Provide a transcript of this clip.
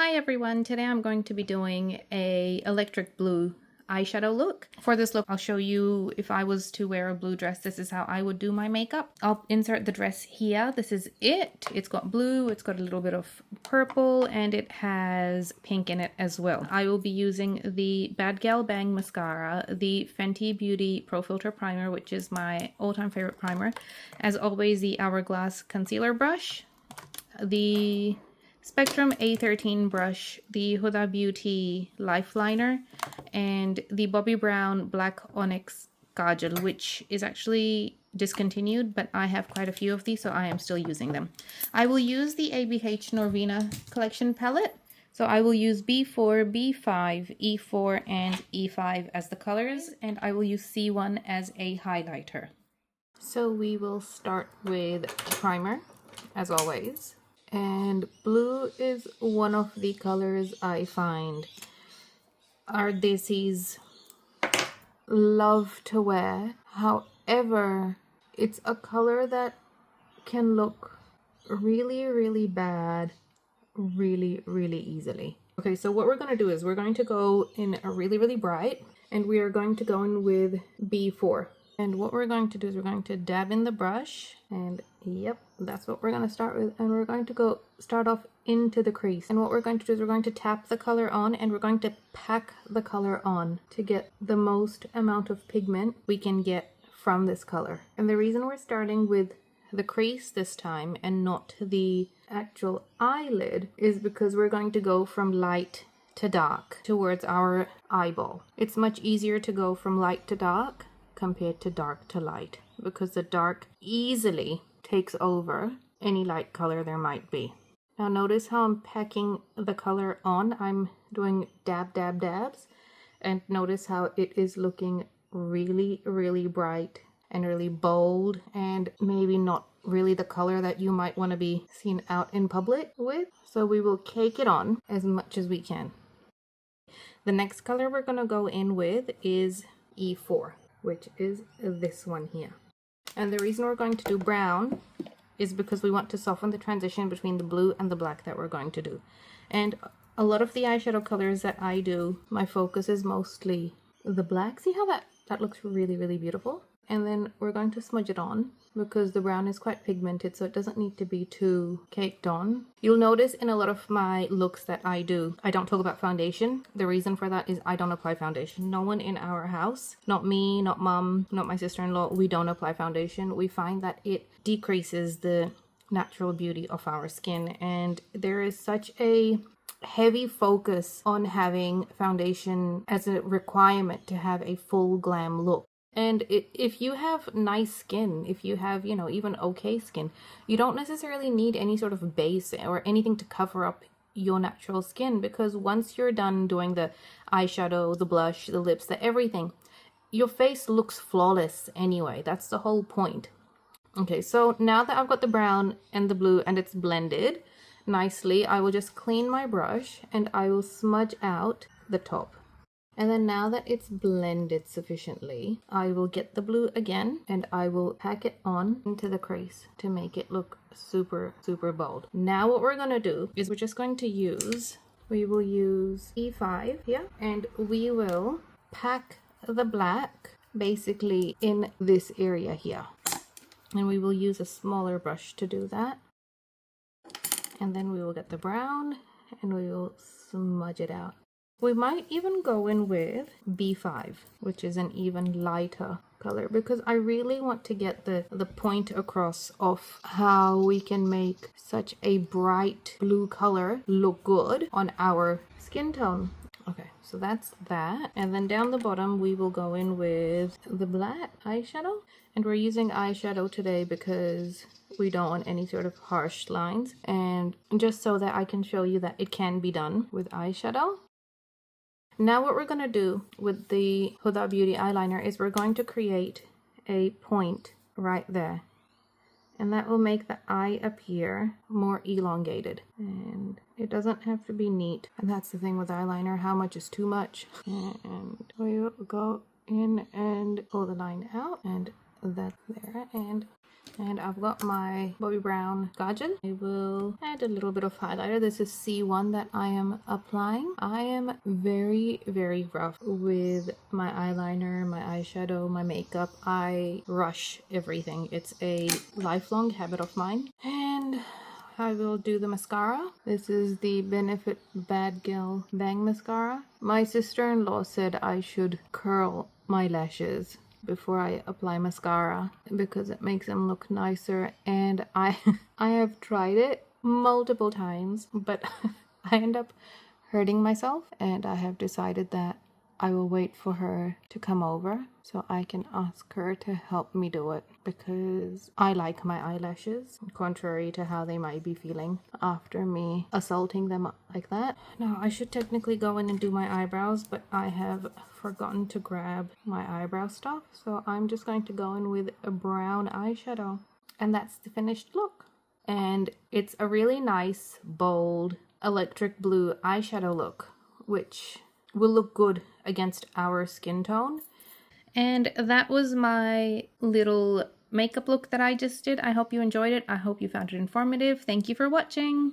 Hi everyone, today I'm going to be doing a electric blue eyeshadow look. For this look, I'll show you if I was to wear a blue dress, this is how I would do my makeup. I'll insert the dress here. This is it. It's got blue, it's got a little bit of purple, and it has pink in it as well. I will be using the Gal Bang Mascara, the Fenty Beauty ProFiltr Primer, which is my all-time favorite primer. As always, the Hourglass Concealer Brush, the Spectrum A13 brush, the Huda Beauty Lifeliner, and the Bobbi Brown Black Onyx Kajal, which is actually discontinued, but I have quite a few of these, so I am still using them. I will use the ABH Norvina collection palette. So I will use B4, B5, E4, and E5 as the colors, and I will use C1 as a highlighter. So we will start with primer, as always. And blue is one of the colors I find our desis love to wear. However, it's a color that can look really, really bad really easily. Okay, so what we're going to do is we're going to go in a really bright, and we are going to go in with B4. And what we're going to do is we're going to dab in the brush, and yep, that's what we're going to start with. And we're going to start off into the crease. And what we're going to do is we're going to tap the color on, and we're going to pack the color on to get the most amount of pigment we can get from this color. And the reason we're starting with the crease this time and not the actual eyelid is because we're going to go from light to dark towards our eyeball. It's much easier to go from light to dark compared to dark to light, because the dark easily takes over any light color there might be. Now notice how I'm packing the color on. I'm doing dabs, and notice how it is looking really bright and really bold, and maybe not really the color that you might want to be seen out in public with. So we will cake it on as much as we can. The next color we're going to go in with is E4, which is this one here. And the reason we're going to do brown is because we want to soften the transition between the blue and the black that we're going to do. And a lot of the eyeshadow colors that I do, my focus is mostly the black. See how that looks really beautiful? And then we're going to smudge it on because the brown is quite pigmented, so it doesn't need to be too caked on. You'll notice in a lot of my looks that I do, I don't talk about foundation. The reason for that is I don't apply foundation. No one in our house, not me, not mom, not my sister-in-law, we don't apply foundation. We find that it decreases the natural beauty of our skin, and there is such a heavy focus on having foundation as a requirement to have a full glam look. And if you have nice skin, if you have, even okay skin, you don't necessarily need any sort of base or anything to cover up your natural skin, because once you're done doing the eyeshadow, the blush, the lips, the everything, your face looks flawless anyway. That's the whole point. Okay, so now that I've got the brown and the blue and it's blended nicely, I will just clean my brush and I will smudge out the top. And then now that it's blended sufficiently, I will get the blue again and I will pack it on into the crease to make it look super bold. Now what we're going to do is we're just going to use E5 here, and we will pack the black basically in this area here. And we will use a smaller brush to do that. And then we will get the brown and we will smudge it out. We might even go in with B5, which is an even lighter color, because I really want to get the point across of how we can make such a bright blue color look good on our skin tone. Okay, so that's that. And then down the bottom, we will go in with the black eyeshadow. And we're using eyeshadow today because we don't want any sort of harsh lines. And just so that I can show you that it can be done with eyeshadow. Now what we're going to do with the Huda Beauty eyeliner is we're going to create a point right there. And that will make the eye appear more elongated. And it doesn't have to be neat. And that's the thing with eyeliner, how much is too much. And we will go in and pull the line out, and that's there. And And I've got my Bobbi Brown Kajal. I will add a little bit of highlighter. This is C1 that I am applying. I am very, very rough with my eyeliner, my eyeshadow, my makeup. I rush everything. It's a lifelong habit of mine. And I will do the mascara. This is the Benefit Bad Gal Bang Mascara. My sister-in-law said I should curl my lashes before I apply mascara because it makes them look nicer, and I have tried it multiple times, but I end up hurting myself, and I have decided that I will wait for her to come over so I can ask her to help me do it, because I like my eyelashes, contrary to how they might be feeling after me assaulting them like that. Now, I should technically go in and do my eyebrows, but I have forgotten to grab my eyebrow stuff, so I'm just going to go in with a brown eyeshadow, and that's the finished look. And it's a really nice, bold, electric blue eyeshadow look, which will look good against our skin tone. And that was my little makeup look that I just did. I hope you enjoyed it. I hope you found it informative. Thank you for watching.